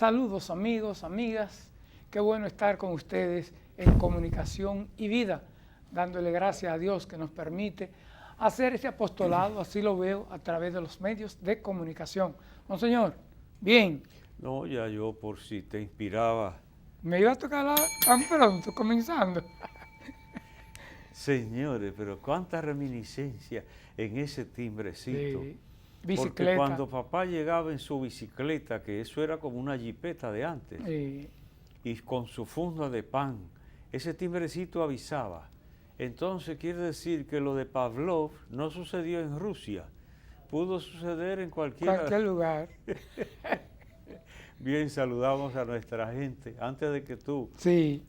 Saludos amigos, amigas, qué bueno estar con ustedes en Comunicación y Vida, dándole gracias a Dios que nos permite hacer este apostolado, así lo veo, a través de los medios de comunicación. Monseñor, bien. No, ya yo por si te inspiraba. Me iba a tocar tan pronto, comenzando. Señores, pero cuánta reminiscencia en ese timbrecito. Sí. Porque Bicicleta. cuando papá llegaba en su bicicleta, que eso era como una jipeta de antes, y con su funda de pan, ese timbrecito avisaba. Entonces quiere decir que lo de Pavlov no sucedió en Rusia, pudo suceder en cualquier lugar. Bien, saludamos a nuestra gente. Antes de que tú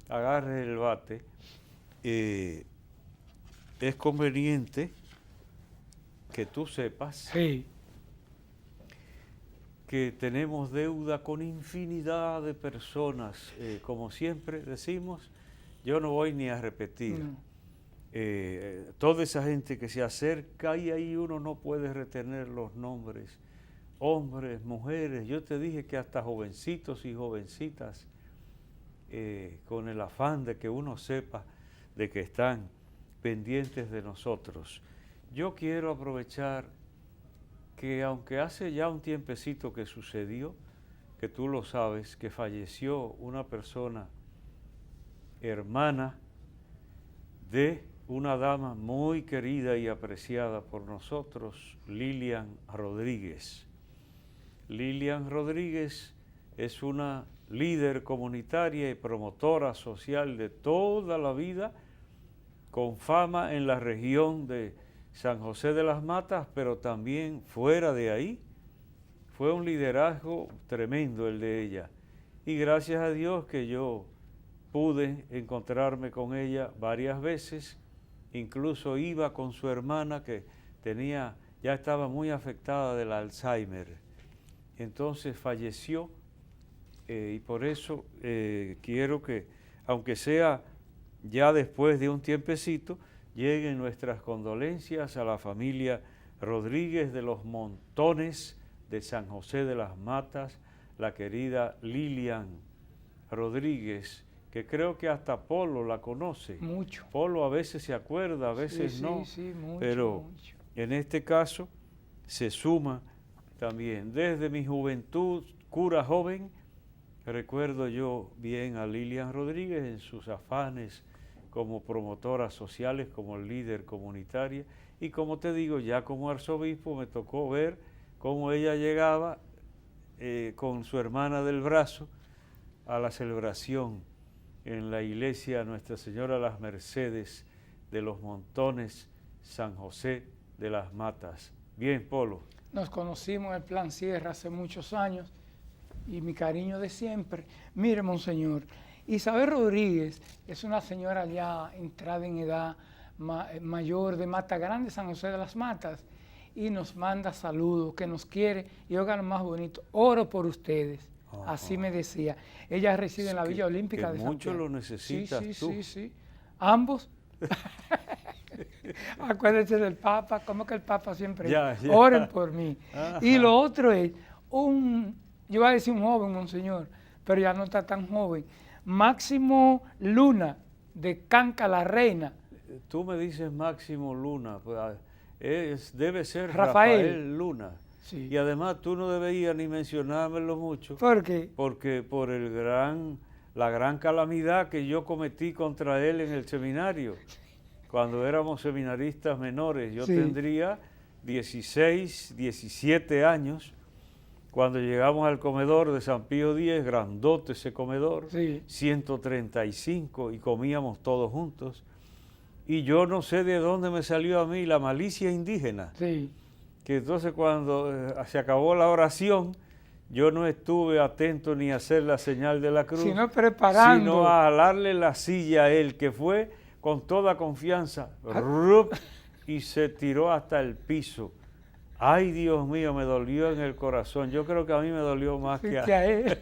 agarres el bate, es conveniente que tú sepas que tenemos deuda con infinidad de personas. Como siempre decimos, yo no voy ni a repetir. Toda esa gente que se acerca y ahí uno no puede retener los nombres. Hombres, mujeres, yo te dije que hasta jovencitos y jovencitas, con el afán de que uno sepa de que están pendientes de nosotros. Yo quiero aprovechar que aunque hace ya un tiempecito que sucedió, que tú lo sabes, que falleció una persona hermana de una dama muy querida y apreciada por nosotros, Lilian Rodríguez. Lilian Rodríguez es una líder comunitaria y promotora social de toda la vida, con fama en la región de San José de las Matas, pero también fuera de ahí. Fue un liderazgo tremendo el de ella. Y gracias a Dios que yo pude encontrarme con ella varias veces, incluso iba con su hermana que ya estaba muy afectada del Alzheimer. Entonces falleció y por eso quiero que, aunque sea ya después de un tiempecito, lleguen nuestras condolencias a la familia Rodríguez de los Montones de San José de las Matas, la querida Lilian Rodríguez, que creo que hasta Polo la conoce. Mucho. Polo a veces se acuerda, a veces no, mucho, pero mucho. En este caso se suma también. Desde mi juventud, cura joven, recuerdo yo bien a Lilian Rodríguez en sus afanes como promotora sociales, como líder comunitaria, y como te digo, ya como arzobispo me tocó ver cómo ella llegaba con su hermana del brazo a la celebración en la iglesia Nuestra Señora Las Mercedes de los Montones, San José de las Matas. Bien, Polo. Nos conocimos en el Plan Sierra hace muchos años y mi cariño de siempre. Mire, Monseñor, Isabel Rodríguez es una señora ya entrada en edad, mayor, de Mata Grande, San José de las Matas, y nos manda saludos, que nos quiere, y oiga lo más bonito, oro por ustedes. Así me decía. Ella reside en la Villa Olímpica de Santiago. Mucho lo necesitas tú. Sí. Ambos. Acuérdense del Papa, como que el Papa siempre oren por mí. Ajá. Y lo otro es, yo iba a decir un joven, Monseñor, pero ya no está tan joven, Máximo Luna, de Canca la Reina. Tú me dices Máximo Luna, debe ser Rafael Luna. Sí. Y además tú no deberías ni mencionármelo mucho. ¿Por qué? Porque por la gran calamidad que yo cometí contra él en el seminario. Cuando éramos seminaristas menores, yo tendría 16, 17 años, cuando llegamos al comedor de San Pío X, grandote ese comedor, 135, y comíamos todos juntos. Y yo no sé de dónde me salió a mí la malicia indígena. Que entonces cuando se acabó la oración, yo no estuve atento ni a hacer la señal de la cruz, sino a jalarle la silla a él, que fue con toda confianza, y se tiró hasta el piso. Ay, Dios mío, me dolió en el corazón. Yo creo que a mí me dolió más que a él.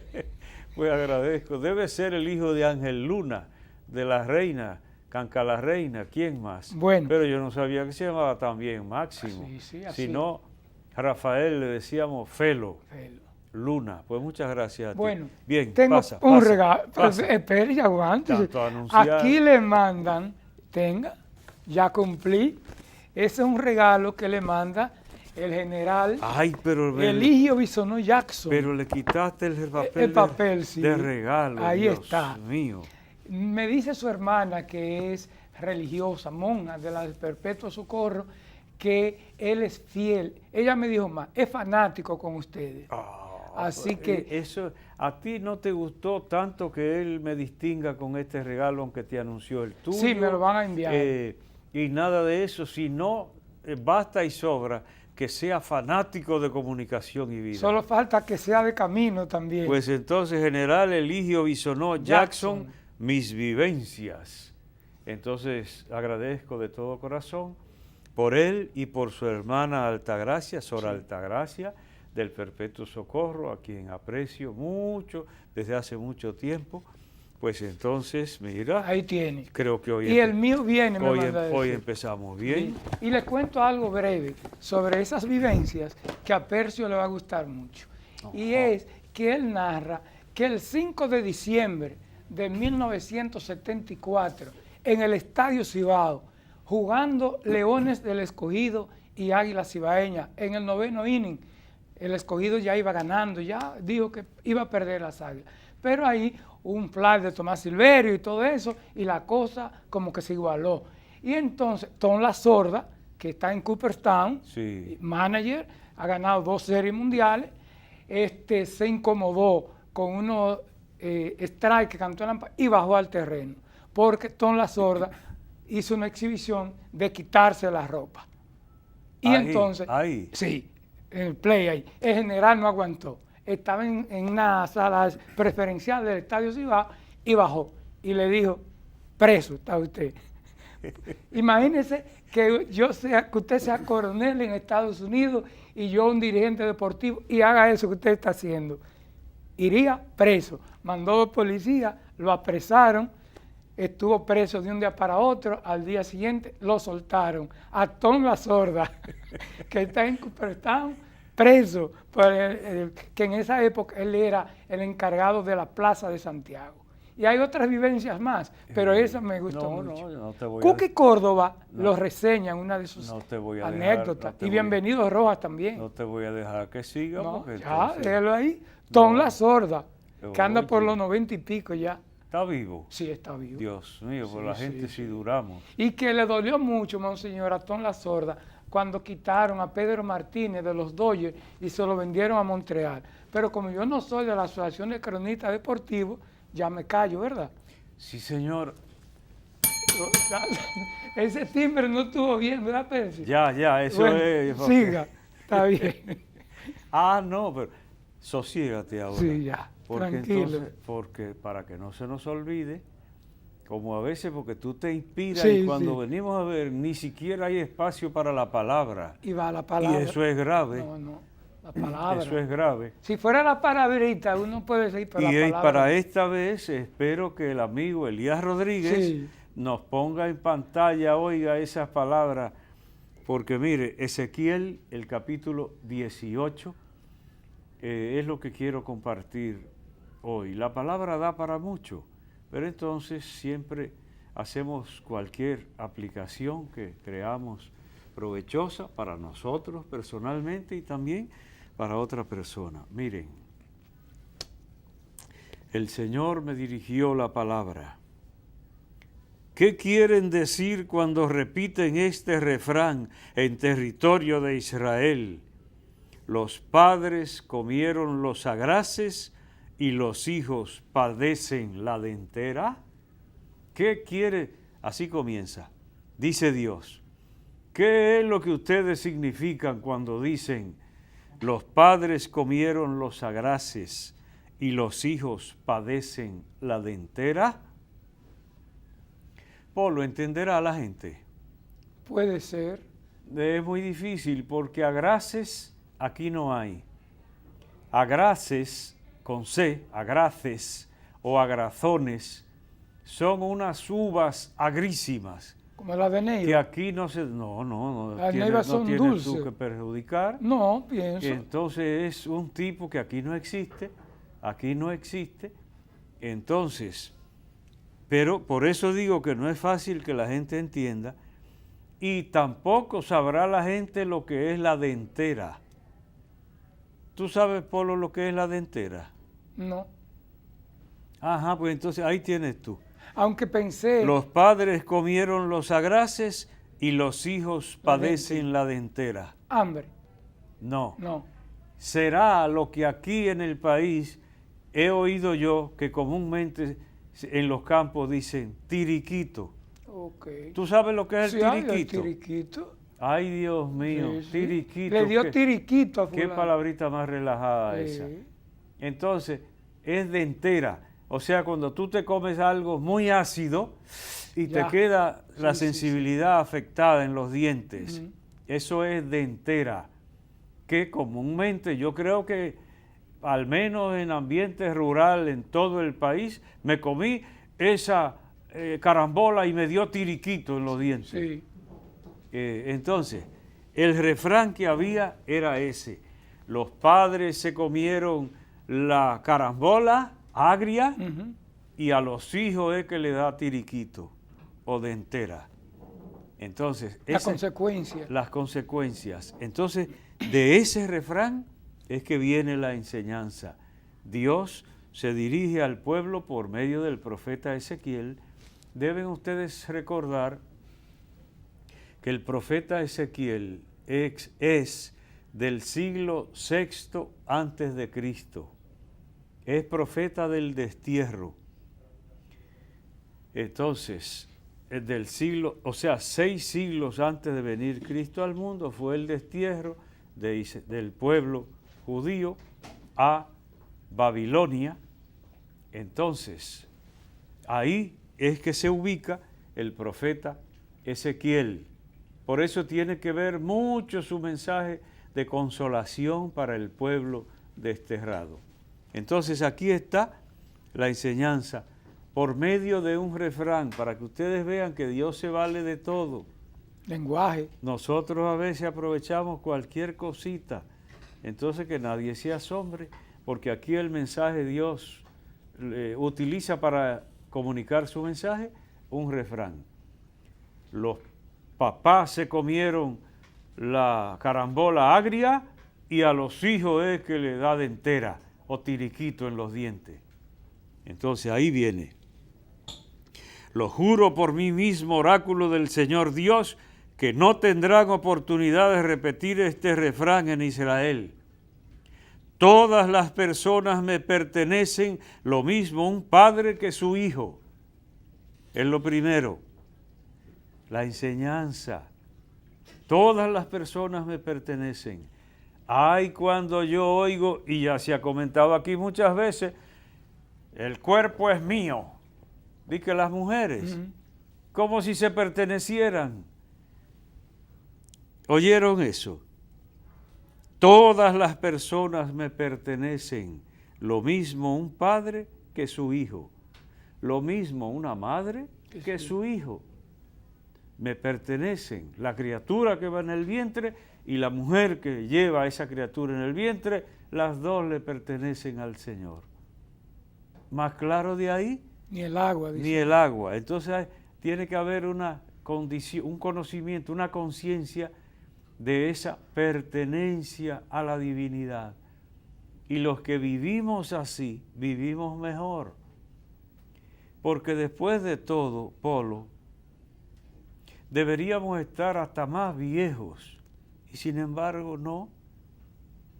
Pues agradezco. Debe ser el hijo de Ángel Luna, de la reina, Canca la Reina. ¿Quién más? Bueno. Pero yo no sabía que se llamaba también Máximo. Así. Sino Rafael, le decíamos Felo. Luna. Pues muchas gracias a ti. Bueno, bien, tengo pasa, un pasa, regalo. pasa. Espere y aguante. Tanto anunciar. Aquí le mandan, tenga, ya cumplí. Ese es un regalo que le manda el general Ay, pero Eligio Bisonó Jackson. Pero le quitaste el papel, El papel, sí. de regalo. Ahí Dios está. mío. Me dice su hermana, que es religiosa, monja de la del Perpetuo Socorro, que él es fiel. Ella me dijo más, es fanático con ustedes. Así que... Eso, ¿a ti no te gustó tanto que él me distinga con este regalo, aunque te anunció el tuyo? Sí, me lo van a enviar. Y nada de eso, sino basta y sobra que sea fanático de comunicación y vida. Solo falta que sea de camino también. Pues entonces, General Eligio Bisonó Jackson, mis vivencias. Entonces, agradezco de todo corazón por él y por su hermana Altagracia, Sor Altagracia, del Perpetuo Socorro, a quien aprecio mucho desde hace mucho tiempo. Pues entonces, mira, ahí tiene. Creo que hoy y el mío viene, me manda a decir. Hoy empezamos bien. Sí. Y les cuento algo breve sobre esas vivencias que a Percio le va a gustar mucho. Y es que él narra que el 5 de diciembre de 1974, en el Estadio Cibao, jugando Leones del Escogido y Águilas Cibaeñas, en el 9º inning, el Escogido ya iba ganando, ya dijo que iba a perder las Águilas. Pero ahí un fly de Tomás Silverio y todo eso, y la cosa como que se igualó. Y entonces Tom La Sorda, que está en Cooperstown, manager, ha ganado 2 series mundiales, se incomodó con unos strikes que cantó en y bajó al terreno, porque Tom La Sorda hizo una exhibición de quitarse la ropa. Y entonces, sí, en el play ahí, el general no aguantó. Estaba en una sala preferencial del Estadio Cibao y bajó y le dijo, preso está usted. Imagínese que que usted sea coronel en Estados Unidos y yo un dirigente deportivo y haga eso que usted está haciendo. Iría preso. Mandó 2 policías, lo apresaron, estuvo preso de un día para otro, al día siguiente lo soltaron. A Tom La Sorda, que está en Cooperstown, preso, que en esa época él era el encargado de la Plaza de Santiago. Y hay otras vivencias más, pero esa me gustó mucho. No te voy Cookie Córdoba lo reseña en una de sus anécdotas. Y Bienvenido Rojas también. No te voy a dejar que siga. No, porque ya, entonces, déjalo ahí. Tom La Sorda, que anda por los 90 y pico ya. ¿Está vivo? Sí, está vivo. Dios mío, Sí, por la gente sí duramos. Y que le dolió mucho, monseñor, a Tom La Sorda, cuando quitaron a Pedro Martínez de los Dodgers y se lo vendieron a Montreal. Pero como yo no soy de la Asociación de Cronistas Deportivos, ya me callo, ¿verdad? Sí, señor. Ese timbre no estuvo bien, ¿verdad, Percy? Ya, eso bueno, es. Siga, está bien. No, pero sosiégate ahora. Sí, ya, tranquilo. Entonces, porque para que no se nos olvide, como a veces porque tú te inspiras y cuando venimos a ver ni siquiera hay espacio para la palabra. Y va la palabra. Y eso es grave. No, la palabra. Eso es grave. Si fuera la palabrita, uno puede seguir para la palabra. Y para esta vez espero que el amigo Elías Rodríguez nos ponga en pantalla, oiga esas palabras, porque mire, Ezequiel, el capítulo 18, es lo que quiero compartir hoy. La palabra da para mucho. Pero entonces siempre hacemos cualquier aplicación que creamos provechosa para nosotros personalmente y también para otra persona. Miren, el Señor me dirigió la palabra. ¿Qué quieren decir cuando repiten este refrán en territorio de Israel? Los padres comieron los agraces y los hijos padecen la dentera. ¿Qué quiere? Así comienza. Dice Dios, ¿qué es lo que ustedes significan cuando dicen los padres comieron los agraces y los hijos padecen la dentera? ¿Lo entenderá la gente? Puede ser. Es muy difícil porque agraces aquí no hay. Agraces con C, agraces o agrazones, son unas uvas agrísimas, como la de que Neiva. aquí no se... No, Las tiene, neivas no son tienes dulces. tú que perjudicar. No, pienso. Entonces es un tipo que aquí no existe. Entonces, pero por eso digo que no es fácil que la gente entienda y tampoco sabrá la gente lo que es la dentera. ¿Tú sabes, Polo, lo que es la dentera? No. Ajá, pues entonces ahí tienes tú. Aunque pensé... Los padres comieron los agraces y los hijos La padecen la dentera. Hambre. No. No. Será lo que aquí en el país he oído yo que comúnmente en los campos dicen tiriquito. Okay. ¿Tú sabes lo que es el Sí, hay tiriquito? el tiriquito. Ay, Dios mío, Sí, sí. tiriquito. Le dio tiriquito a fulano. Qué palabrita más relajada Sí. esa. Entonces, es dentera. O sea, cuando tú te comes algo muy ácido y Ya. te queda la Sí, sí, sensibilidad afectada en los dientes, Ujú. eso es dentera. Que comúnmente yo creo que, al menos en ambiente rural en todo el país, me comí esa carambola y me dio tiriquito en los dientes. Sí. Entonces, el refrán que había era ese. Los padres se comieron la carambola agria Ujú. y a los hijos es que le da tiriquito o dentera. Entonces, La consecuencia. las consecuencias. Entonces, de ese refrán es que viene la enseñanza. Dios se dirige al pueblo por medio del profeta Ezequiel. Deben ustedes recordar que el profeta Ezequiel es del siglo VI antes de Cristo. Es profeta del destierro. Entonces, del siglo, o sea, 6 siglos antes de venir Cristo al mundo, fue el destierro del pueblo judío a Babilonia. Entonces, ahí es que se ubica el profeta Ezequiel. Por eso tiene que ver mucho su mensaje de consolación para el pueblo desterrado. Entonces aquí está la enseñanza por medio de un refrán, para que ustedes vean que Dios se vale de todo. Lenguaje. Nosotros a veces aprovechamos cualquier cosita, entonces que nadie se asombre, porque aquí el mensaje Dios utiliza para comunicar su mensaje un refrán. Los papás se comieron la carambola agria y a los hijos es que le da dentera o tiriquito en los dientes. Entonces ahí viene. Lo juro por mí mismo, oráculo del Señor Dios, que no tendrán oportunidad de repetir este refrán en Israel. Todas las personas me pertenecen, lo mismo un padre que su hijo. Es lo primero. La enseñanza. Todas las personas me pertenecen. Ay, cuando yo oigo, y ya se ha comentado aquí muchas veces, el cuerpo es mío. Di que las mujeres, como si se pertenecieran. ¿Oyeron eso? Todas las personas me pertenecen. Lo mismo un padre que su hijo. Lo mismo una madre que su hijo. Me pertenecen. La criatura que va en el vientre y la mujer que lleva a esa criatura en el vientre, las dos le pertenecen al Señor. Más claro de ahí, Ni el agua. Dice. ni el agua. Entonces tiene que haber una condición, un conocimiento, una conciencia de esa pertenencia a la divinidad. Y los que vivimos así, vivimos mejor. Porque después de todo, Polo, deberíamos estar hasta más viejos. Y sin embargo, no.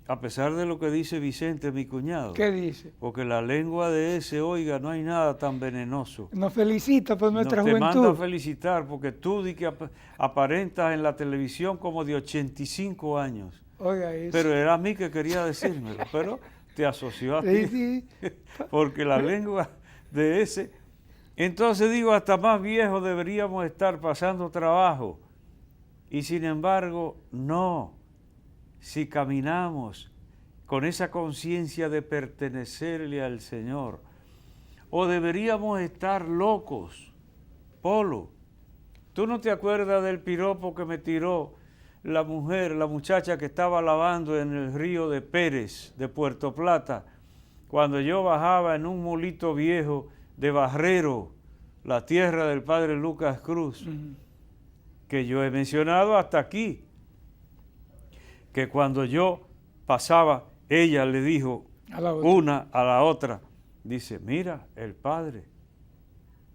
A pesar de lo que dice Vicente, mi cuñado. ¿Qué dice? Porque la lengua de ese, oiga, no hay nada tan venenoso. Nos felicita por nuestra Te manda a juventud. felicitar porque tú di que aparentas en la televisión como de 85 años. Oiga eso. Pero era a mí que quería decírmelo, pero te asoció a ti. Sí, sí. Porque la lengua de ese... Entonces digo, hasta más viejos deberíamos estar pasando trabajo. Y sin embargo, no. Si caminamos con esa conciencia de pertenecerle al Señor, o deberíamos estar locos, Polo, ¿Tú no te acuerdas del piropo que me tiró la mujer, la muchacha que estaba lavando en el río de Pérez, de Puerto Plata, cuando yo bajaba en un mulito viejo de Barrero, la tierra del padre Lucas Cruz, que yo he mencionado hasta aquí, que cuando yo pasaba, ella le dijo una a la otra, dice, mira, el padre,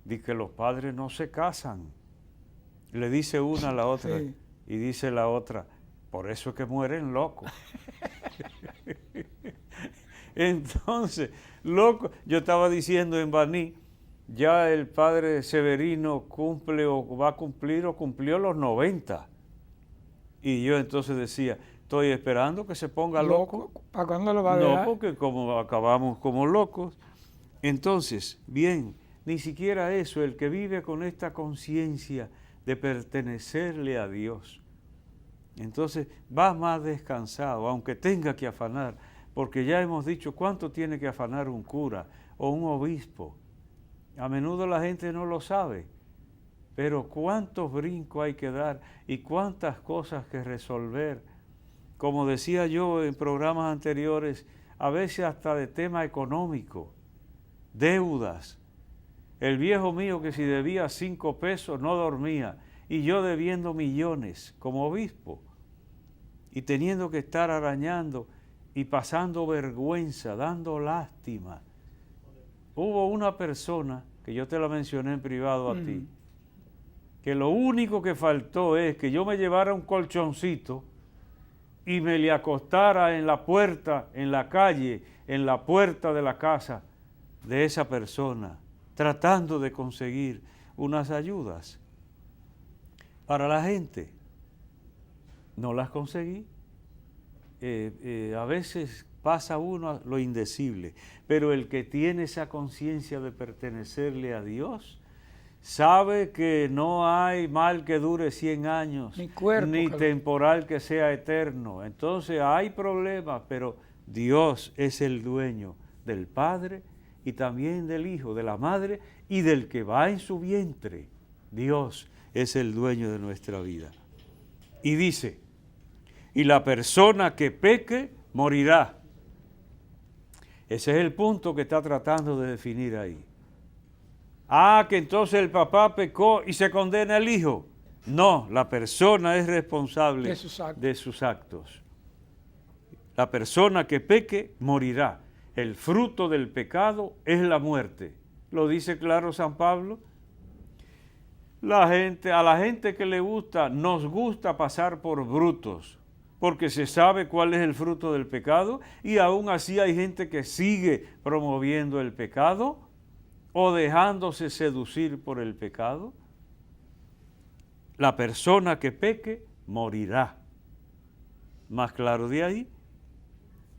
dice que los padres no se casan. Le dice una a la otra, sí. Y dice la otra, por eso es que mueren locos. Entonces, loco, yo estaba diciendo en Baní, ya el padre Severino cumple o va a cumplir o cumplió los 90. Y yo entonces decía, estoy esperando que se ponga loco. ¿Para cuándo lo va a dejar? No, porque como acabamos como locos. Entonces, bien, ni siquiera eso, el que vive con esta conciencia de pertenecerle a Dios, entonces va más descansado, aunque tenga que afanar, porque ya hemos dicho cuánto tiene que afanar un cura o un obispo. A menudo la gente no lo sabe, pero cuántos brincos hay que dar y cuántas cosas que resolver. Como decía yo en programas anteriores, a veces hasta de tema económico, deudas. El viejo mío que si debía 5 pesos no dormía, y yo debiendo millones como obispo, y teniendo que estar arañando y pasando vergüenza, dando lástima. Hubo una persona, que yo te la mencioné en privado a ti, que lo único que faltó es que yo me llevara un colchoncito y me le acostara en la puerta, en la calle, en la puerta de la casa de esa persona, tratando de conseguir unas ayudas para la gente. No las conseguí. A veces pasa uno a lo indecible, pero el que tiene esa conciencia de pertenecerle a Dios, sabe que no hay mal que dure 100 años, ni temporal que sea eterno. Entonces hay problemas, pero Dios es el dueño del Padre y también del Hijo, de la Madre y del que va en su vientre. Dios es el dueño de nuestra vida. Y dice, y la persona que peque morirá. Ese es el punto que está tratando de definir ahí. Ah, que entonces el papá pecó y se condena al hijo. No, la persona es responsable de sus actos. La persona que peque morirá. El fruto del pecado es la muerte. Lo dice claro San Pablo. A la gente que le gusta, nos gusta pasar por brutos, porque se sabe cuál es el fruto del pecado, y aún así hay gente que sigue promoviendo el pecado o dejándose seducir por el pecado. La persona que peque morirá. Más claro de ahí.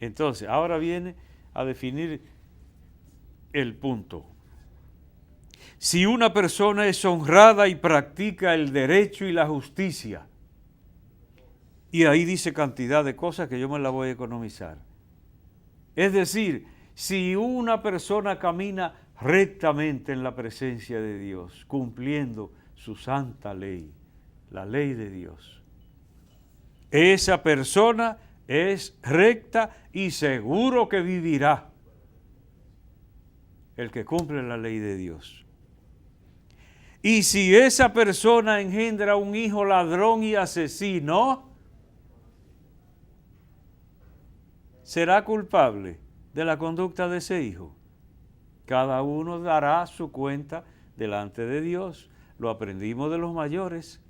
Entonces, ahora viene a definir el punto. Si una persona es honrada y practica el derecho y la justicia, y ahí dice cantidad de cosas que yo me la voy a economizar. Es decir, si una persona camina rectamente en la presencia de Dios, cumpliendo su santa ley, la ley de Dios, esa persona es recta y seguro que vivirá. El que cumple la ley de Dios. Y si esa persona engendra un hijo ladrón y asesino, será culpable de la conducta de ese hijo. Cada uno dará su cuenta delante de Dios. Lo aprendimos de los mayores.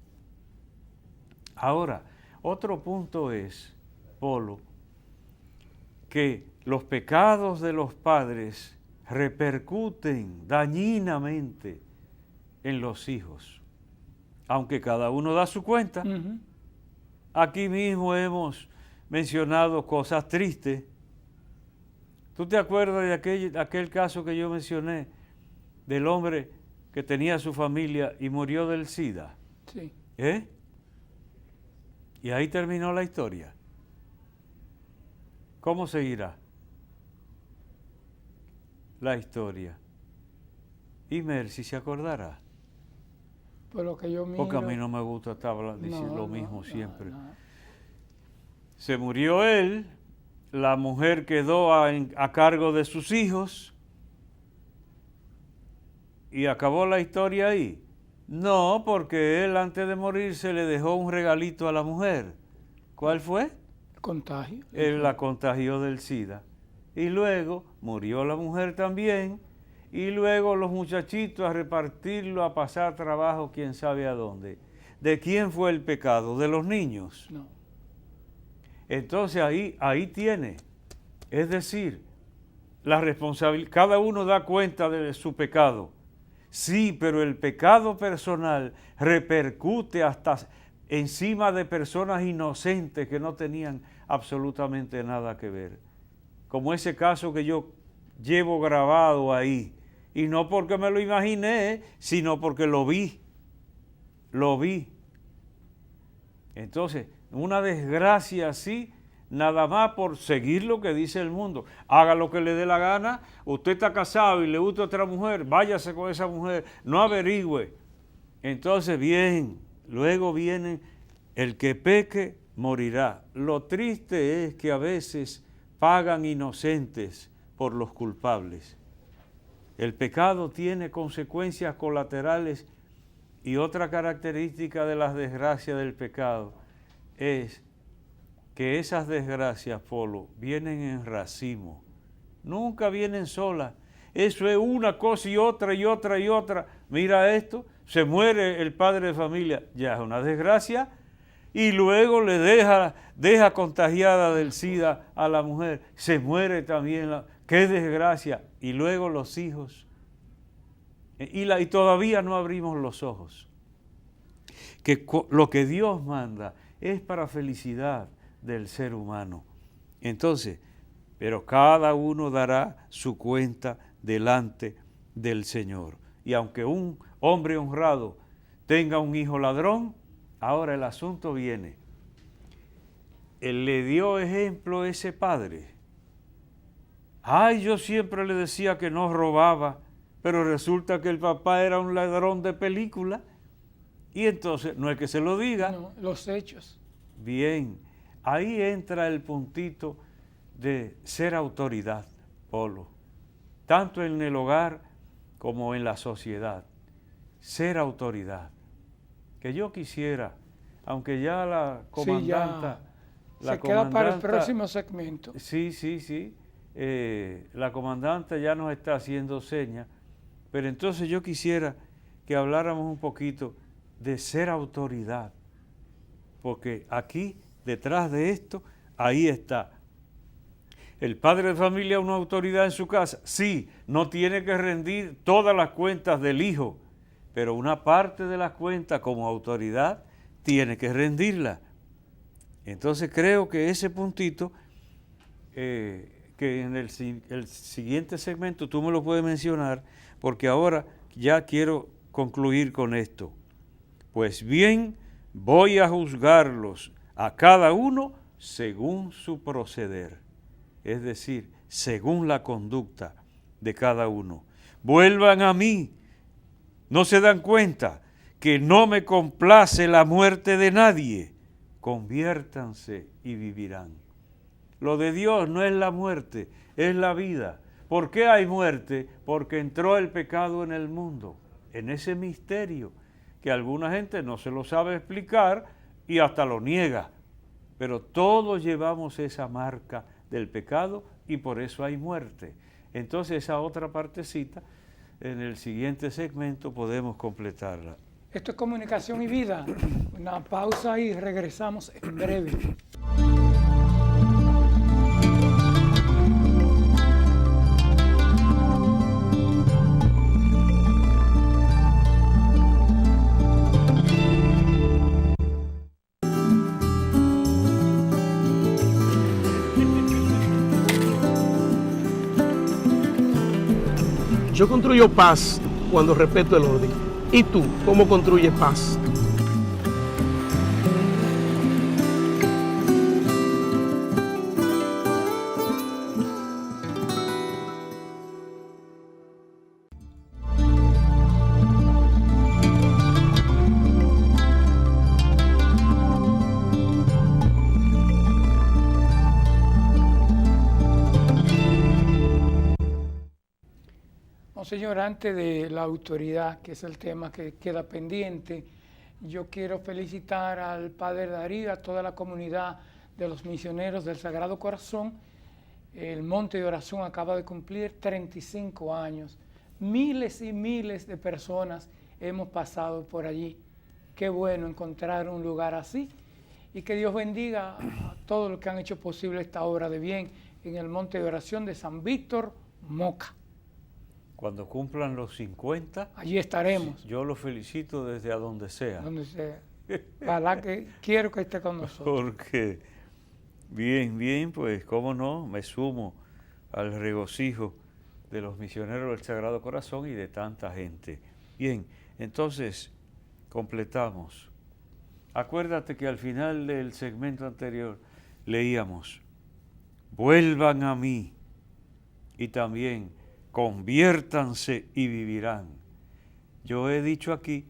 Ahora, otro punto es, Polo, que los pecados de los padres repercuten dañinamente en los hijos, aunque cada uno da su cuenta. Aquí mismo hemos mencionado cosas tristes. ¿Tú te acuerdas de aquel caso que yo mencioné del hombre que tenía su familia y murió del SIDA? Sí. Y ahí terminó la historia. ¿Cómo seguirá la historia? Y Mercy se acordará. Por lo que yo miro. Porque a mí no me gusta estar diciendo lo No, mismo no, siempre. no. Se murió él, la mujer quedó a cargo de sus hijos y acabó la historia ahí. No, porque él antes de morirse le dejó un regalito a la mujer. ¿Cuál fue? Contagio. Él la contagió del SIDA. Y luego murió la mujer también. Y luego los muchachitos a repartirlo, a pasar trabajo, quién sabe a dónde. ¿De quién fue el pecado? ¿De los niños? No. Entonces ahí tiene. Es decir, la responsabilidad, cada uno da cuenta de su pecado. Sí, pero el pecado personal repercute hasta encima de personas inocentes que no tenían absolutamente nada que ver. Como ese caso que yo llevo grabado ahí. Y no porque me lo imaginé, sino porque lo vi. Lo vi. Entonces, una desgracia así, nada más por seguir lo que dice el mundo. Haga lo que le dé la gana. Usted está casado y le gusta otra mujer, váyase con esa mujer, no averigüe. Entonces, bien, luego viene el que peque morirá. Lo triste es que a veces pagan inocentes por los culpables. El pecado tiene consecuencias colaterales y otra característica de las desgracias del pecado es que esas desgracias, Polo, vienen en racimo, nunca vienen solas. Eso es una cosa y otra y otra y otra. Mira esto, se muere el padre de familia, ya es una desgracia, y luego le deja contagiada del SIDA a la mujer, se muere también, qué desgracia, y luego los hijos. Y todavía no abrimos los ojos. Que lo que Dios manda es para felicidad del ser humano. Entonces, pero cada uno dará su cuenta delante del Señor. Y aunque un hombre honrado tenga un hijo ladrón, ahora el asunto viene. Él le dio ejemplo a ese padre. Ay, yo siempre le decía que no robaba, pero resulta que el papá era un ladrón de película. Y entonces, no es que se lo diga. No, los hechos. Bien, ahí entra el puntito de ser autoridad, Polo, tanto en el hogar como en la sociedad. Ser autoridad. Que yo quisiera, aunque ya la comandanta... Sí, se queda para el próximo segmento. Sí. La comandante ya nos está haciendo señas, pero entonces yo quisiera que habláramos un poquito de ser autoridad, porque aquí, detrás de esto, ahí está. ¿El padre de familia es una autoridad en su casa? Sí, no tiene que rendir todas las cuentas del hijo, pero una parte de las cuentas como autoridad tiene que rendirla. Entonces creo que ese puntito, que en el siguiente segmento tú me lo puedes mencionar, porque ahora ya quiero concluir con esto. Pues bien, voy a juzgarlos a cada uno según su proceder, es decir, según la conducta de cada uno. Vuelvan a mí, ¿no se dan cuenta que no me complace la muerte de nadie? Conviértanse y vivirán. Lo de Dios no es la muerte, es la vida. ¿Por qué hay muerte? Porque entró el pecado en el mundo, en ese misterio que alguna gente no se lo sabe explicar y hasta lo niega. Pero todos llevamos esa marca del pecado y por eso hay muerte. Entonces esa otra partecita, en el siguiente segmento podemos completarla. Esto es Comunicación y Vida. Una pausa y regresamos en breve. Yo construyo paz cuando respeto el orden. ¿Y tú, cómo construyes paz? Monseñor, antes de la autoridad, que es el tema que queda pendiente, yo quiero felicitar al Padre Darío, a toda la comunidad de los misioneros del Sagrado Corazón. El Monte de Oración acaba de cumplir 35 años. Miles y miles de personas hemos pasado por allí. Qué bueno encontrar un lugar así. Y que Dios bendiga a todos los que han hecho posible esta obra de bien en el Monte de Oración de San Víctor, Moca. Cuando cumplan los 50, allí estaremos. Yo lo felicito desde a donde sea. Donde sea. Ojalá que quiero que esté con nosotros. Porque, bien, pues cómo no, me sumo al regocijo de los misioneros del Sagrado Corazón y de tanta gente. Bien, entonces, completamos. Acuérdate que al final del segmento anterior leíamos, vuelvan a mí y también conviértanse y vivirán. Yo he dicho aquí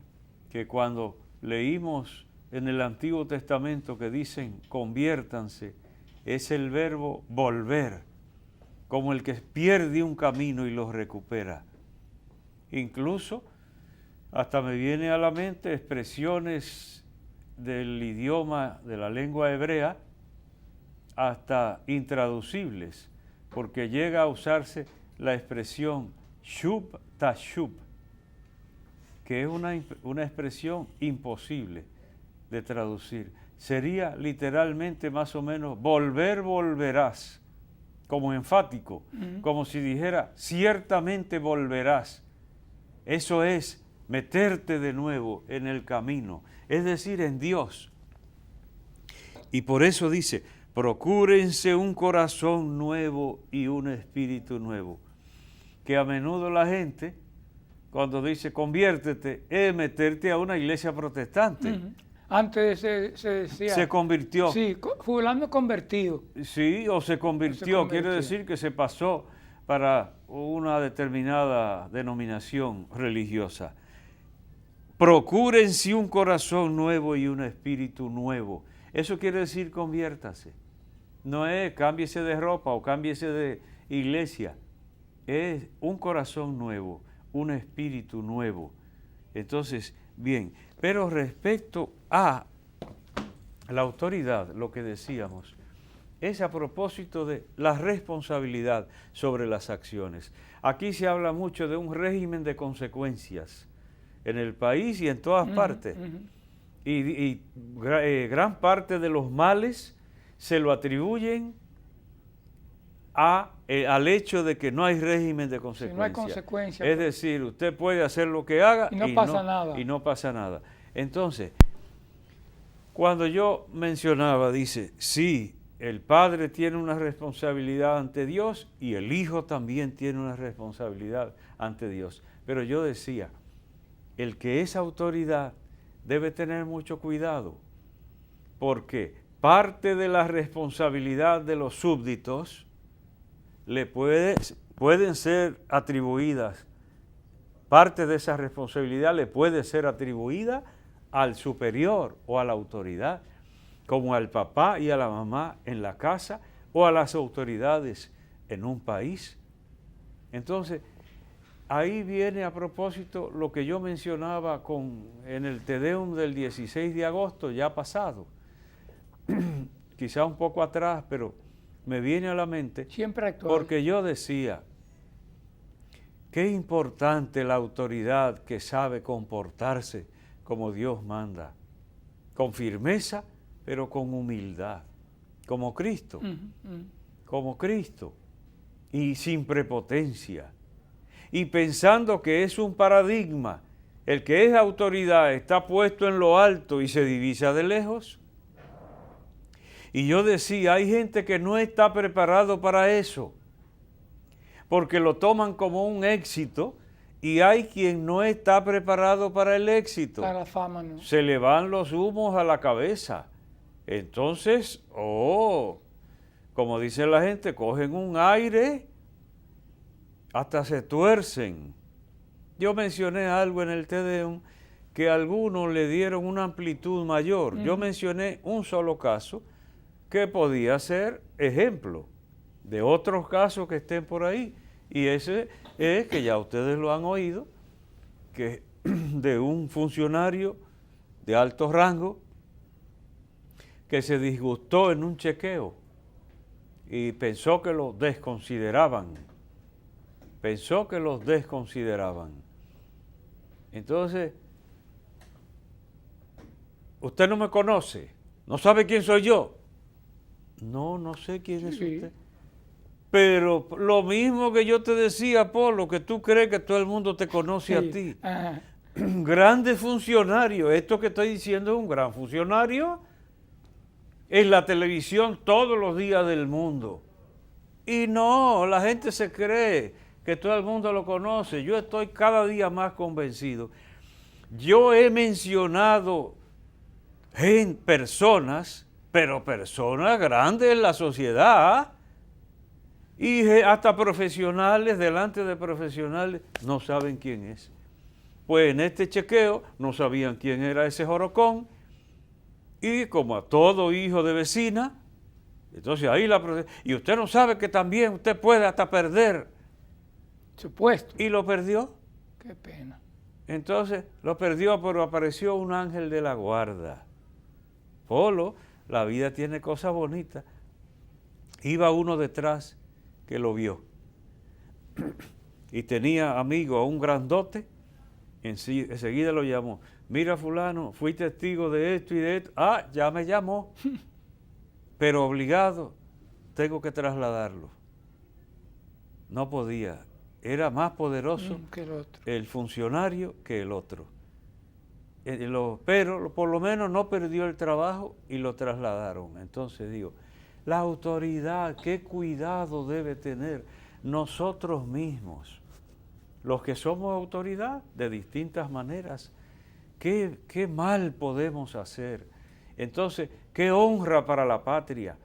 que cuando leímos en el Antiguo Testamento que dicen conviértanse, es el verbo volver, como el que pierde un camino y lo recupera. Incluso hasta me viene a la mente expresiones del idioma, de la lengua hebrea, hasta intraducibles, porque llega a usarse la expresión shub tashub, que es una expresión imposible de traducir. Sería literalmente más o menos volver, volverás, como enfático, como si dijera ciertamente volverás. Eso es meterte de nuevo en el camino, es decir, en Dios. Y por eso dice, procúrense un corazón nuevo y un espíritu nuevo. Que a menudo la gente, cuando dice conviértete, es meterte a una iglesia protestante. Antes se decía... Se convirtió. Sí, fulano convertido. Sí, o se convirtió, quiere decir que se pasó para una determinada denominación religiosa. Procúrense un corazón nuevo y un espíritu nuevo. Eso quiere decir conviértase. No es cámbiese de ropa o cámbiese de iglesia. Es un corazón nuevo, un espíritu nuevo. Entonces, bien, pero respecto a la autoridad, lo que decíamos, es a propósito de la responsabilidad sobre las acciones. Aquí se habla mucho de un régimen de consecuencias en el país y en todas partes. Y gran parte de los males se lo atribuyen al hecho de que no hay régimen de consecuencias. Si no hay consecuencias. Es decir, usted puede hacer lo que haga y no pasa nada. Y no pasa nada. Entonces, cuando yo mencionaba, dice, sí, el Padre tiene una responsabilidad ante Dios y el Hijo también tiene una responsabilidad ante Dios. Pero yo decía, el que es autoridad debe tener mucho cuidado, porque parte de la responsabilidad de los súbditos pueden ser atribuidas, parte de esa responsabilidad le puede ser atribuida al superior o a la autoridad, como al papá y a la mamá en la casa o a las autoridades en un país. Entonces, ahí viene a propósito lo que yo mencionaba en el Te Deum del 16 de agosto, ya pasado, quizá un poco atrás, pero me viene a la mente, siempre actual, porque yo decía, qué importante la autoridad que sabe comportarse como Dios manda, con firmeza, pero con humildad, como Cristo, como Cristo, y sin prepotencia, y pensando que es un paradigma, el que es autoridad está puesto en lo alto y se divisa de lejos. Y yo decía, hay gente que no está preparado para eso, porque lo toman como un éxito, y hay quien no está preparado para el éxito. Para la fama, no. Se le van los humos a la cabeza. Entonces, como dice la gente, cogen un aire, hasta se tuercen. Yo mencioné algo en el Te Deum que algunos le dieron una amplitud mayor. Yo mencioné un solo caso que podía ser ejemplo de otros casos que estén por ahí. Y ese es que ya ustedes lo han oído, que de un funcionario de alto rango que se disgustó en un chequeo y pensó que lo desconsideraban. Pensó que los desconsideraban. Entonces, usted no me conoce, no sabe quién soy yo. No, no sé quién es usted. Pero lo mismo que yo te decía, Polo, que tú crees que todo el mundo te conoce a ti. Ajá. Grande funcionario, esto que estoy diciendo es un gran funcionario en la televisión todos los días del mundo. Y no, la gente se cree que todo el mundo lo conoce. Yo estoy cada día más convencido. Yo he mencionado personas, pero personas grandes en la sociedad, y hasta profesionales, delante de profesionales, no saben quién es. Pues en este chequeo no sabían quién era ese jorocón, y como a todo hijo de vecina, entonces ahí y usted no sabe que también usted puede hasta perder. Supuesto. Y lo perdió. Qué pena. Entonces lo perdió, pero apareció un ángel de la guarda. Polo, la vida tiene cosas bonitas. Iba uno detrás que lo vio. Y tenía amigo a un grandote, enseguida lo llamó. Mira fulano, fui testigo de esto y de esto. Ah, ya me llamó. Pero obligado, tengo que trasladarlo. No podía. Era más poderoso Que el otro. el funcionario que el otro. Pero por lo menos no perdió el trabajo y lo trasladaron. Entonces digo, la autoridad, qué cuidado debe tener nosotros mismos, los que somos autoridad de distintas maneras. Qué mal podemos hacer. Entonces, qué honra para la patria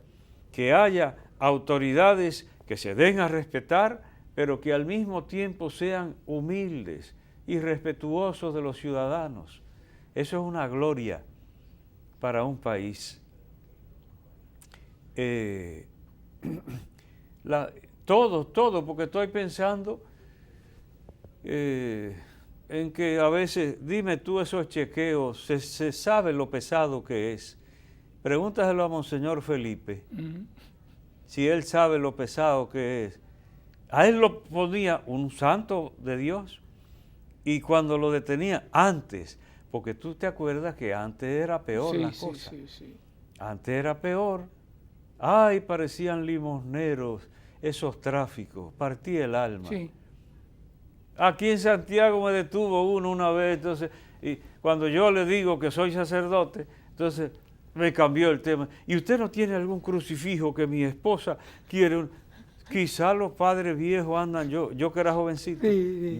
que haya autoridades que se den a respetar, pero que al mismo tiempo sean humildes y respetuosos de los ciudadanos. Eso es una gloria para un país. Todo, porque estoy pensando en que a veces, dime tú esos chequeos, se sabe lo pesado que es. Pregúntaselo a Monseñor Felipe, si él sabe lo pesado que es. A él lo ponía un santo de Dios, y cuando lo detenía antes, porque tú te acuerdas que antes era peor la cosa. Sí. Antes era peor. Ay, parecían limosneros esos tráficos, partía el alma. Sí. Aquí en Santiago me detuvo uno una vez, entonces, y cuando yo le digo que soy sacerdote, entonces me cambió el tema. ¿Y usted no tiene algún crucifijo que mi esposa quiere? Quizá los padres viejos andan, yo que era jovencito,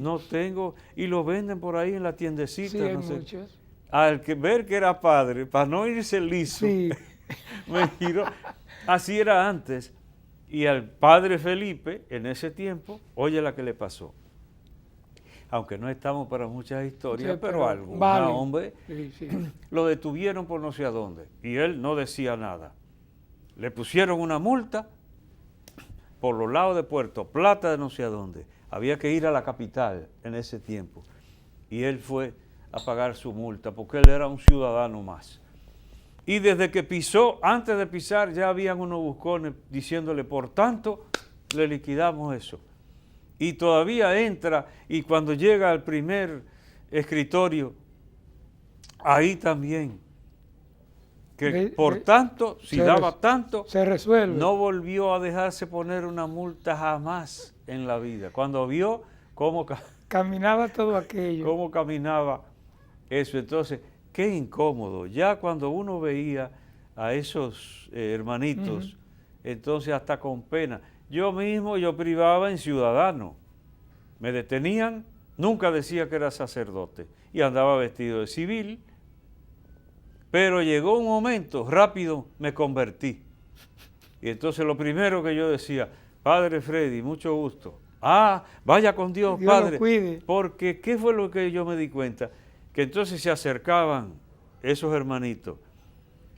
no tengo, y lo venden por ahí en la tiendecita. Sí, hay muchos. Al ver que era padre, para no irse liso, me giró. Así era antes. Y al padre Felipe, en ese tiempo, oye la que le pasó. Aunque no estamos para muchas historias, pero algo. Vale. Un hombre lo detuvieron por no sé a dónde, y él no decía nada. Le pusieron una multa por los lados de Puerto Plata, de no sé a dónde. Había que ir a la capital en ese tiempo. Y él fue a pagar su multa, porque él era un ciudadano más. Y desde que pisó, antes de pisar, ya habían unos buscones diciéndole, por tanto, le liquidamos eso. Y todavía entra, y cuando llega al primer escritorio, ahí también, que por tanto, si daba tanto, se resuelve. No volvió a dejarse poner una multa jamás en la vida. Cuando vio cómo caminaba todo aquello. Cómo caminaba eso. Entonces, qué incómodo. Ya cuando uno veía a esos hermanitos, entonces hasta con pena. Yo mismo, yo privaba en ciudadano. Me detenían, nunca decía que era sacerdote y andaba vestido de civil. Pero llegó un momento, rápido me convertí. Y entonces lo primero que yo decía, Padre Freddy, mucho gusto. Ah, vaya con Dios, Dios Padre. lo cuide. Porque, ¿qué fue lo que yo me di cuenta? Que entonces se acercaban esos hermanitos.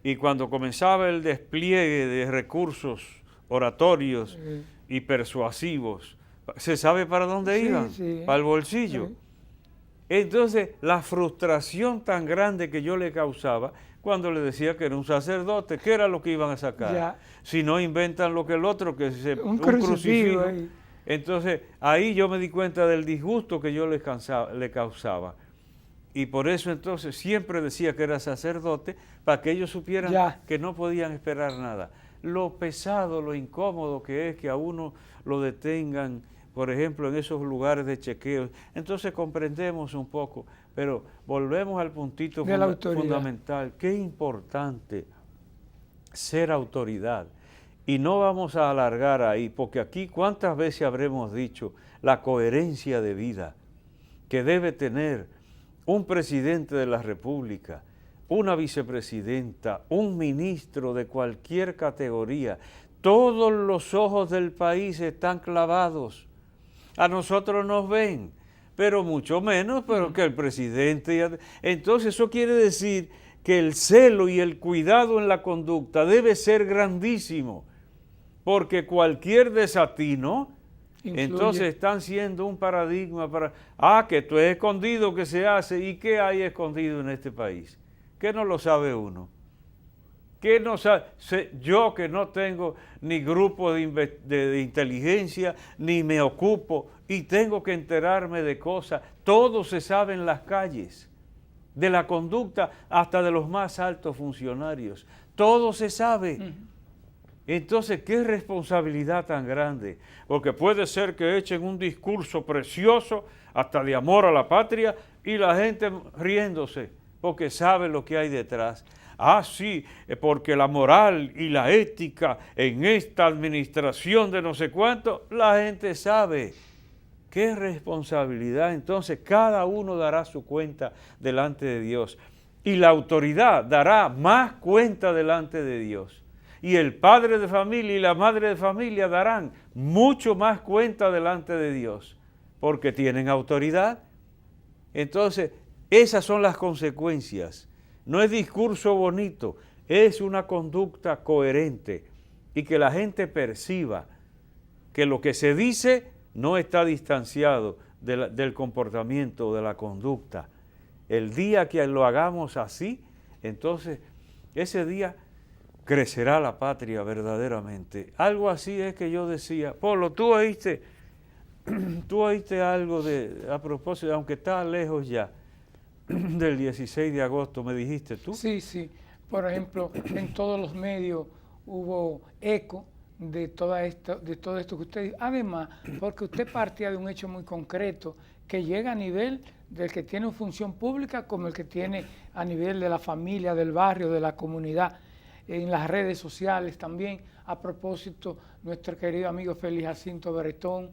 Y cuando comenzaba el despliegue de recursos oratorios y persuasivos ¿Se sabe para dónde Sí, iban? sí. Para el bolsillo. Sí. Entonces, la frustración tan grande que yo le causaba cuando le decía que era un sacerdote, ¿qué era lo que iban a sacar? Ya. Si no inventan lo que el otro, que es Un crucifijo ahí. Entonces, ahí yo me di cuenta del disgusto que yo le causaba. Y por eso entonces siempre decía que era sacerdote, para que ellos supieran Ya. que no podían esperar nada. Lo pesado, lo incómodo que es que a uno lo detengan, por ejemplo, en esos lugares de chequeo. Entonces comprendemos un poco, pero volvemos al puntito De la autoridad. fundamental. Qué importante ser autoridad. Y no vamos a alargar ahí, porque aquí cuántas veces habremos dicho la coherencia de vida que debe tener un presidente de la República, una vicepresidenta, un ministro de cualquier categoría. Todos los ojos del país están clavados. A nosotros nos ven, pero mucho menos, pero que el presidente. Entonces eso quiere decir que el celo y el cuidado en la conducta debe ser grandísimo, porque cualquier desatino, Influye. entonces están siendo un paradigma para, que esto es escondido que se hace, ¿y qué hay escondido en este país? ¿Qué no lo sabe uno? ¿Qué no sabe? Yo que no tengo ni grupo de inteligencia, ni me ocupo, y tengo que enterarme de cosas, todo se sabe en las calles, de la conducta hasta de los más altos funcionarios, todo se sabe. Entonces, qué responsabilidad tan grande, porque puede ser que echen un discurso precioso, hasta de amor a la patria, y la gente riéndose, porque sabe lo que hay detrás. Sí, porque la moral y la ética en esta administración de no sé cuánto, la gente sabe. Qué responsabilidad. Entonces, cada uno dará su cuenta delante de Dios, y la autoridad dará más cuenta delante de Dios. Y el padre de familia y la madre de familia darán mucho más cuenta delante de Dios, porque tienen autoridad. Entonces, esas son las consecuencias. No es discurso bonito, es una conducta coherente, y que la gente perciba que lo que se dice no está distanciado del comportamiento, de la conducta. El día que lo hagamos así, entonces ese día crecerá la patria verdaderamente. Algo así es que yo decía. Polo, tú oíste algo a propósito, aunque está lejos ya, del 16 de agosto, me dijiste tú. Sí, sí. Por ejemplo, en todos los medios hubo eco de todo esto que usted dice. Además, porque usted partía de un hecho muy concreto que llega a nivel del que tiene función pública como el que tiene a nivel de la familia, del barrio, de la comunidad, en las redes sociales también. A propósito, nuestro querido amigo Félix Jacinto Bretón,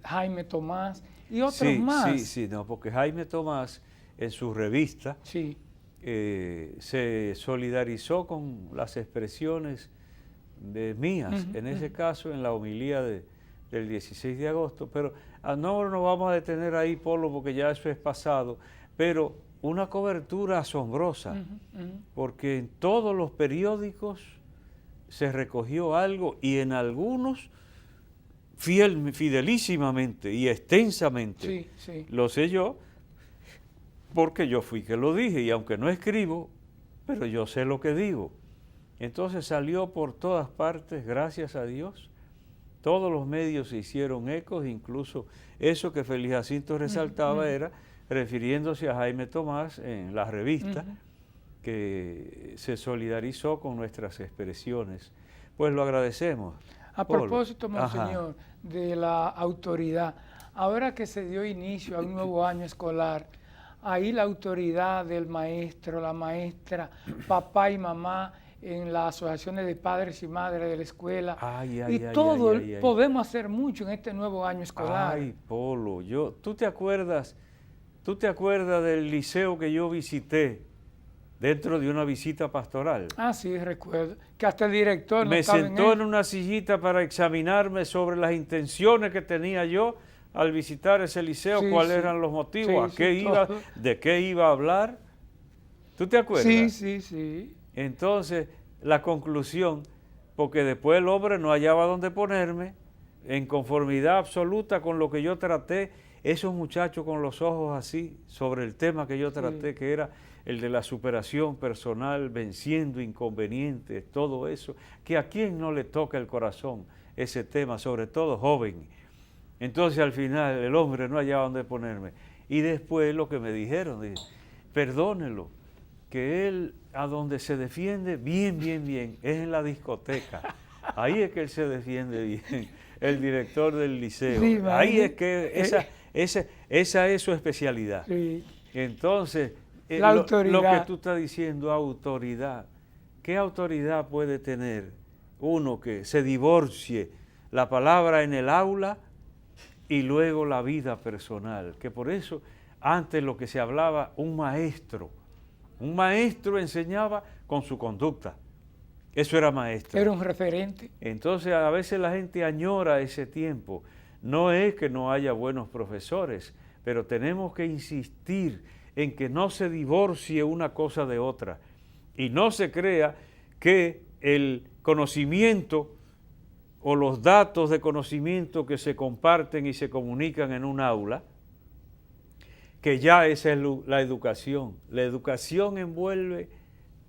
Jaime Tomás y otros más. Sí, no, porque Jaime Tomás en su revista Sí. Se solidarizó con las expresiones mías, en ese caso en la homilía del 16 de agosto, pero no nos vamos a detener ahí, Polo, porque ya eso es pasado, pero una cobertura asombrosa, porque en todos los periódicos se recogió algo, y en algunos fidelísimamente y extensamente. Sí. Lo sé yo, porque yo fui que lo dije, y aunque no escribo, pero yo sé lo que digo. Entonces salió por todas partes, gracias a Dios. Todos los medios se hicieron ecos, incluso eso que Félix Jacinto resaltaba era refiriéndose a Jaime Tomás en la revista, que se solidarizó con nuestras expresiones. Pues lo agradecemos. A propósito, monseñor, de la autoridad, ahora que se dio inicio a un nuevo año escolar, ahí la autoridad del maestro, la maestra, papá y mamá en las asociaciones de padres y madres de la escuela, podemos hacer mucho en este nuevo año escolar. Ay, Polo, ¿tú te acuerdas del liceo que yo visité dentro de una visita pastoral? Sí, recuerdo, que hasta el director me sentó en una sillita para examinarme sobre las intenciones que tenía yo al visitar ese liceo, cuáles eran los motivos, de qué iba a hablar. ¿Tú te acuerdas? Sí. Entonces, la conclusión, porque después el hombre no hallaba dónde ponerme, en conformidad absoluta con lo que yo traté, esos muchachos con los ojos así sobre el tema que yo traté, que era el de la superación personal, venciendo inconvenientes, todo eso, que a quién no le toca el corazón ese tema, sobre todo joven. Entonces al final el hombre no hallaba dónde ponerme. Y después lo que me dijeron, dije, perdónelo, que él a donde se defiende bien, es en la discoteca. Ahí es que él se defiende bien, el director del liceo. Sí, ahí es que esa es su especialidad. Sí. Entonces, la autoridad. Lo que tú estás diciendo, autoridad. ¿Qué autoridad puede tener uno que se divorcie la palabra en el aula y luego la vida personal? Que por eso, antes lo que se hablaba, un maestro enseñaba con su conducta. Eso era maestro. Era un referente. Entonces a veces la gente añora ese tiempo. No es que no haya buenos profesores, pero tenemos que insistir en que no se divorcie una cosa de otra y no se crea que el conocimiento o los datos de conocimiento que se comparten y se comunican en un aula, que ya esa es la educación. La educación envuelve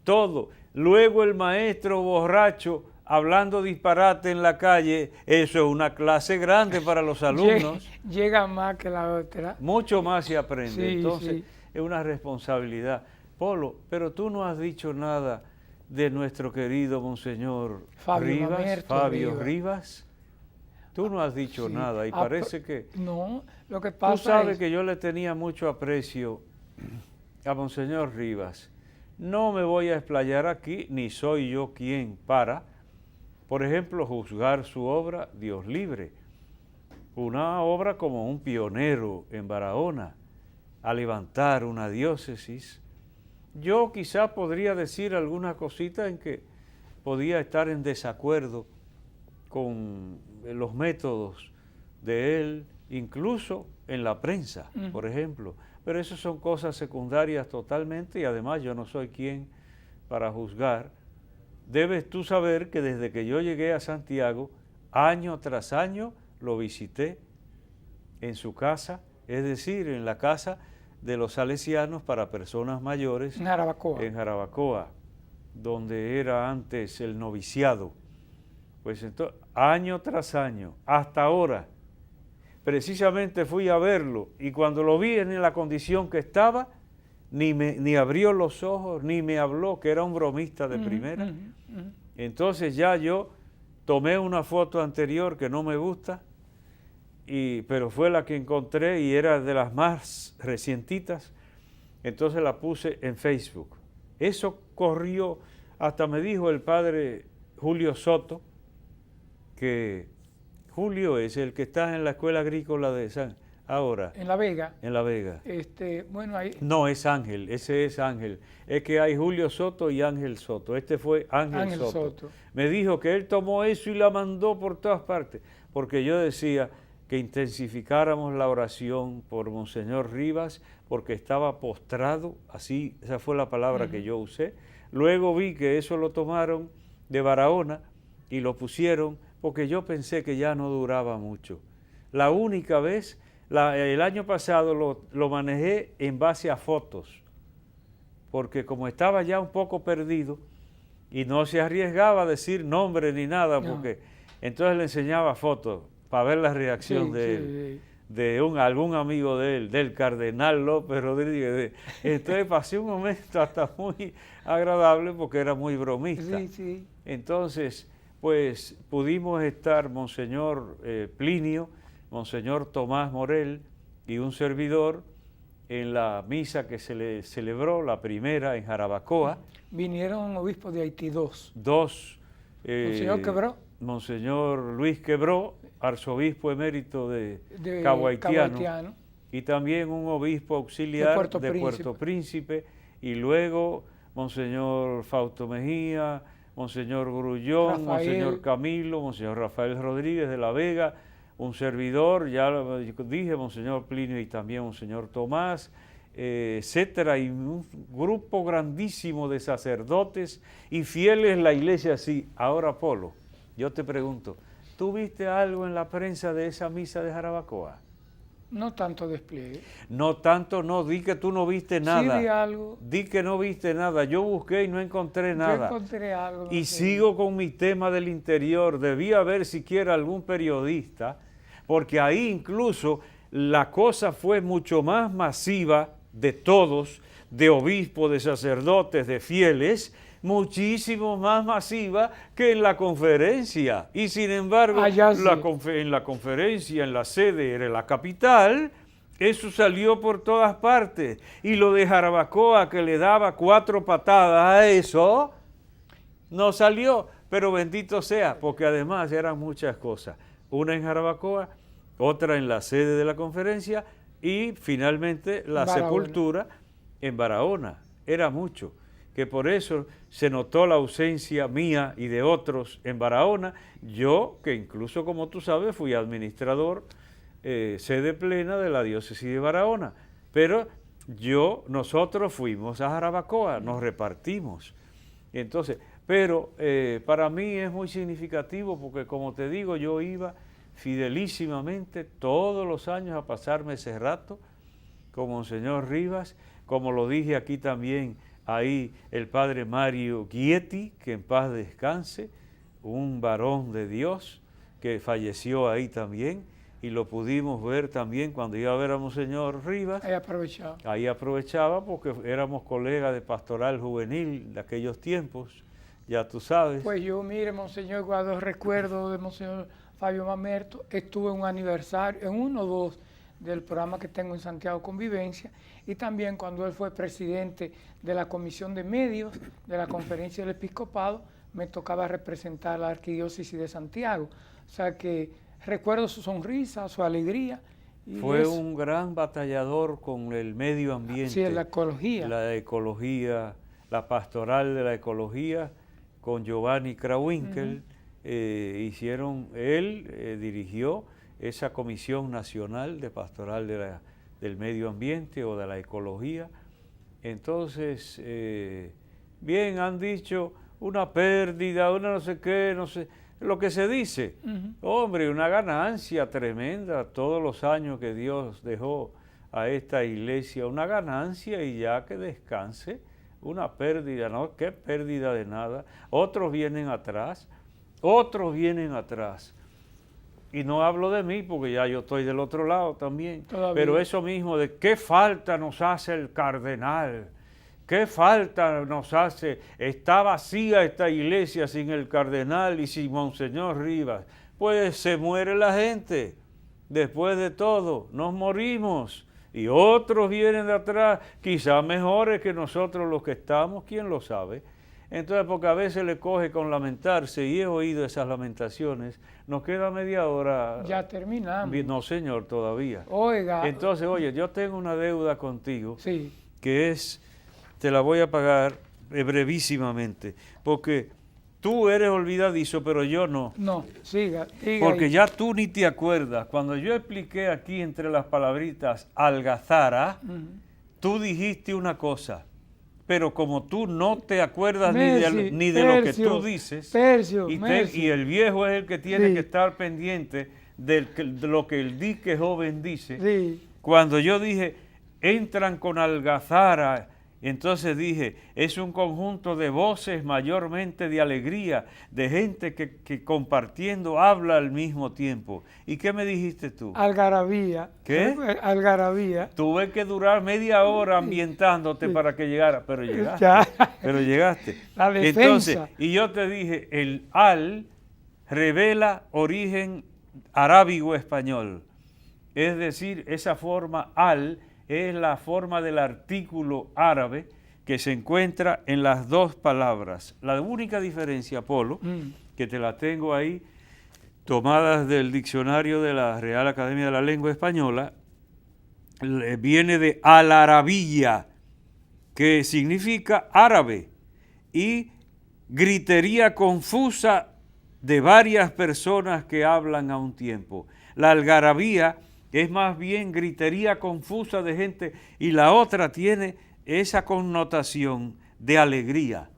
todo. Luego el maestro borracho hablando disparate en la calle, eso es una clase grande para los alumnos. Llega más que la otra. Mucho más se aprende. Sí, entonces sí. Es una responsabilidad. Polo, pero tú no has dicho nada de nuestro querido Monseñor Fabio Rivas. Tú no has dicho nada y parece que... No, lo que pasa es... Tú sabes que yo le tenía mucho aprecio a Monseñor Rivas. No me voy a explayar aquí, ni soy yo quien para, por ejemplo, juzgar su obra, Dios libre. Una obra como un pionero en Barahona, a levantar una diócesis. Yo quizá podría decir alguna cosita en que podía estar en desacuerdo con los métodos de él, incluso en la prensa, por ejemplo. Pero eso son cosas secundarias totalmente y además yo no soy quien para juzgar. Debes tú saber que desde que yo llegué a Santiago, año tras año lo visité en su casa, es decir, en la casa de los salesianos para personas mayores. En Jarabacoa. En Jarabacoa, donde era antes el noviciado. Pues entonces, año tras año, hasta ahora, precisamente fui a verlo y cuando lo vi en la condición que estaba, ni abrió los ojos, ni me habló, que era un bromista de primera. Entonces ya yo tomé una foto anterior que no me gusta, pero fue la que encontré y era de las más recientitas, entonces la puse en Facebook. Eso corrió, hasta me dijo el padre Julio Soto, que Julio es el que está en la escuela agrícola de San... Ahora. En La Vega. En La Vega. Bueno, ahí... No, es Ángel, ese es Ángel. Es que hay Julio Soto y Ángel Soto. Este fue Ángel Soto. Me dijo que él tomó eso y la mandó por todas partes, porque yo decía que intensificáramos la oración por Monseñor Rivas, porque estaba postrado, así, esa fue la palabra que yo usé. Luego vi que eso lo tomaron de Barahona y lo pusieron, porque yo pensé que ya no duraba mucho. La única vez, el año pasado lo manejé en base a fotos, porque como estaba ya un poco perdido y no se arriesgaba a decir nombre ni nada, porque entonces le enseñaba fotos para ver la reacción de él, de algún amigo de él, del cardenal López Rodríguez. Entonces pasé un momento hasta muy agradable porque era muy bromista. Entonces, pues pudimos estar Monseñor Plinio, Monseñor Tomás Morel y un servidor en la misa que se le celebró, la primera en Jarabacoa. Vinieron obispos de Haití dos. Monseñor Quebró. Monseñor Luis Quebró, arzobispo emérito de Cabo Haitiano, y también un obispo auxiliar de Puerto Príncipe, y luego Monseñor Fausto Mejía, Monseñor Grullón, Monseñor Camilo, Monseñor Rafael Rodríguez de La Vega, un servidor, ya lo dije, Monseñor Plinio y también Monseñor Tomás, etcétera, y un grupo grandísimo de sacerdotes y fieles la iglesia así. Ahora, Polo, yo te pregunto, ¿Tú viste algo en la prensa de esa misa de Jarabacoa? No tanto despliegue. No tanto, no, di que tú no viste nada. Sí, vi algo. Di que no viste nada. Yo busqué y no encontré nada. Yo encontré algo. No Y sé. sigo con mi tema del interior. Debía haber siquiera algún periodista, porque ahí incluso la cosa fue mucho más masiva de todos, de obispos, de sacerdotes, de fieles, muchísimo más masiva que en la conferencia. Y sin embargo, Allá sí. en la conferencia, en la sede, era la capital, eso salió por todas partes. Y lo de Jarabacoa, que le daba 4 patadas a eso, no salió. Pero bendito sea, porque además eran muchas cosas. Una en Jarabacoa, otra en la sede de la conferencia y finalmente la Barahona. sepultura en Barahona. Era mucho. Que por eso se notó la ausencia mía y de otros en Barahona. Yo, que incluso como tú sabes, fui administrador sede plena de la diócesis de Barahona. Pero nosotros fuimos a Jarabacoa, nos repartimos. Entonces, pero para mí es muy significativo porque como te digo, yo iba fidelísimamente todos los años a pasarme ese rato con Monseñor Rivas, como lo dije aquí también, ahí el padre Mario Gieti, que en paz descanse, un varón de Dios que falleció ahí también, y lo pudimos ver también cuando iba a ver a Monseñor Rivas. Ahí aprovechaba. Ahí aprovechaba porque éramos colegas de pastoral juvenil de aquellos tiempos, ya tú sabes. Pues yo, mire, Monseñor, guardo recuerdo de Monseñor Fabio Mamerto. Estuve en un aniversario, en 1 o 2 del programa que tengo en Santiago Convivencia, y también cuando él fue presidente de la Comisión de Medios de la Conferencia del Episcopado, me tocaba representar la Arquidiócesis de Santiago. O sea que recuerdo su sonrisa, su alegría. Y fue eso. un gran batallador con el medio ambiente. Sí, la ecología. La ecología, la pastoral de la ecología, con Giovanni Krawinkel, él dirigió esa Comisión Nacional de Pastoral del Medio Ambiente o de la Ecología. Entonces, bien, han dicho una pérdida, una no sé qué, no sé, lo que se dice. Hombre, una ganancia tremenda todos los años que Dios dejó a esta iglesia, una ganancia y ya que descanse, una pérdida, ¿no? ¿Qué pérdida de nada? Otros vienen atrás. Y no hablo de mí porque ya yo estoy del otro lado también. Todavía. Pero eso mismo de qué falta nos hace el cardenal, qué falta nos hace, está vacía esta iglesia sin el cardenal y sin Monseñor Rivas. Pues se muere la gente, después de todo, nos morimos. Y otros vienen de atrás, quizás mejores que nosotros los que estamos, quién lo sabe. Entonces, porque a veces le coge con lamentarse, y he oído esas lamentaciones, nos queda media hora. Ya terminamos. No, señor, todavía. Oiga. Entonces, oye, yo tengo una deuda contigo, Sí. que te la voy a pagar brevísimamente, porque tú eres olvidadizo, pero yo no. No, siga. Porque ahí. ya tú ni te acuerdas. Cuando yo expliqué aquí entre las palabritas algazara, tú dijiste una cosa. Pero como tú no te acuerdas ni de lo que tú dices, y el viejo es el que tiene que estar pendiente de lo que el dique joven dice, cuando yo dije, entran con algazara, entonces dije, es un conjunto de voces mayormente de alegría, de gente que compartiendo habla al mismo tiempo. ¿Y qué me dijiste tú? Algarabía. ¿Qué? Algarabía. Tuve que durar media hora ambientándote para que llegara, pero llegaste. Ya. Pero llegaste. La defensa. Entonces, y yo te dije, el al revela origen arábigo español. Es decir, esa forma al es la forma del artículo árabe que se encuentra en las dos palabras. La única diferencia, Polo, que te la tengo ahí, tomadas del diccionario de la Real Academia de la Lengua Española, viene de alarabía, que significa árabe, y gritería confusa de varias personas que hablan a un tiempo. La algarabía es más bien gritería confusa de gente, y la otra tiene esa connotación de alegría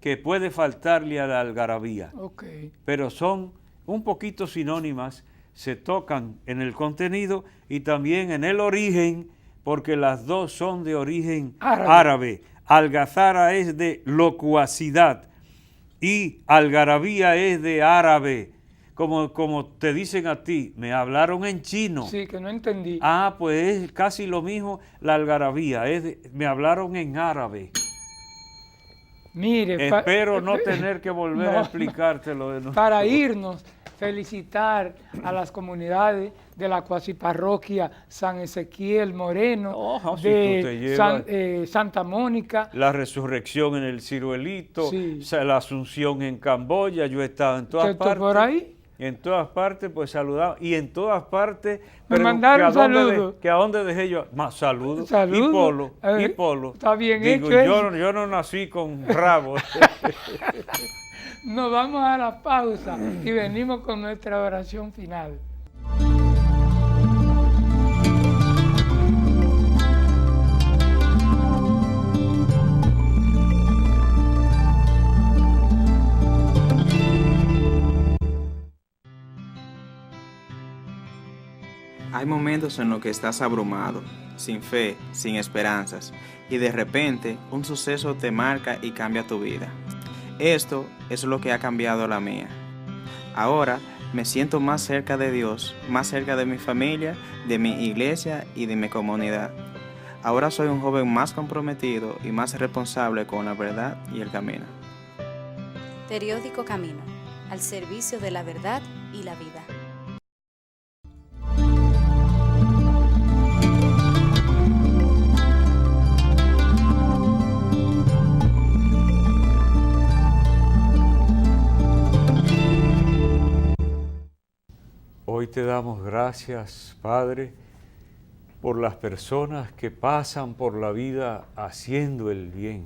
que puede faltarle a la algarabía. Okay. Pero son un poquito sinónimas, se tocan en el contenido y también en el origen, porque las dos son de origen árabe. Algazara es de locuacidad y algarabía es de árabe. Como te dicen a ti, me hablaron en chino. Sí, que no entendí. Ah, pues es casi lo mismo la algarabía, me hablaron en árabe. Mire, espero no tener que volver a explicártelo de nuevo. Para irnos, felicitar a las comunidades de la cuasiparroquia San Ezequiel Moreno, de Santa Mónica. La resurrección en el Ciruelito, sí. La Asunción en Camboya, yo he estado en todas partes. ¿Por ahí? En todas partes, pues saludaba. Y en todas partes... Me mandaron saludos. ¿Que a dónde dejé yo? Más saludos. Y Polo. Está bien Digo, hecho yo no nací con rabo. Nos vamos a la pausa y venimos con nuestra oración final. Hay momentos en los que estás abrumado, sin fe, sin esperanzas, y de repente un suceso te marca y cambia tu vida. Esto es lo que ha cambiado la mía. Ahora me siento más cerca de Dios, más cerca de mi familia, de mi iglesia y de mi comunidad. Ahora soy un joven más comprometido y más responsable con la verdad y el camino. Periódico Camino, al servicio de la verdad y la vida. Hoy te damos gracias, Padre, por las personas que pasan por la vida haciendo el bien.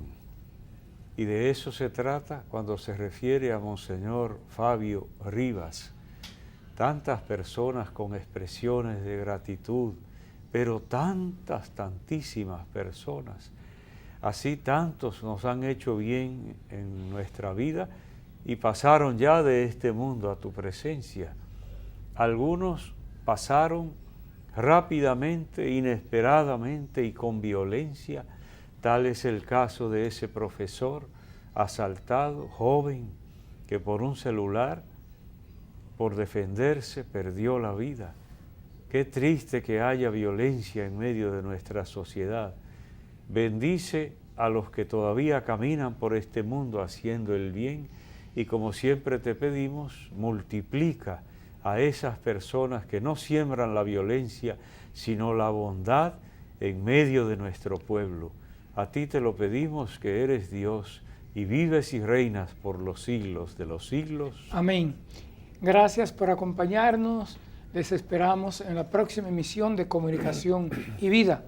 Y de eso se trata cuando se refiere a Monseñor Fabio Rivas. Tantas personas con expresiones de gratitud, pero tantísimas personas. Así tantos nos han hecho bien en nuestra vida y pasaron ya de este mundo a tu presencia. Algunos pasaron rápidamente, inesperadamente y con violencia. Tal es el caso de ese profesor asaltado, joven, que por un celular, por defenderse, perdió la vida. Qué triste que haya violencia en medio de nuestra sociedad. Bendice a los que todavía caminan por este mundo haciendo el bien y, como siempre te pedimos, multiplica a esas personas que no siembran la violencia, sino la bondad en medio de nuestro pueblo. A ti te lo pedimos, que eres Dios y vives y reinas por los siglos de los siglos. Amén. Gracias por acompañarnos. Les esperamos en la próxima emisión de Comunicación y Vida.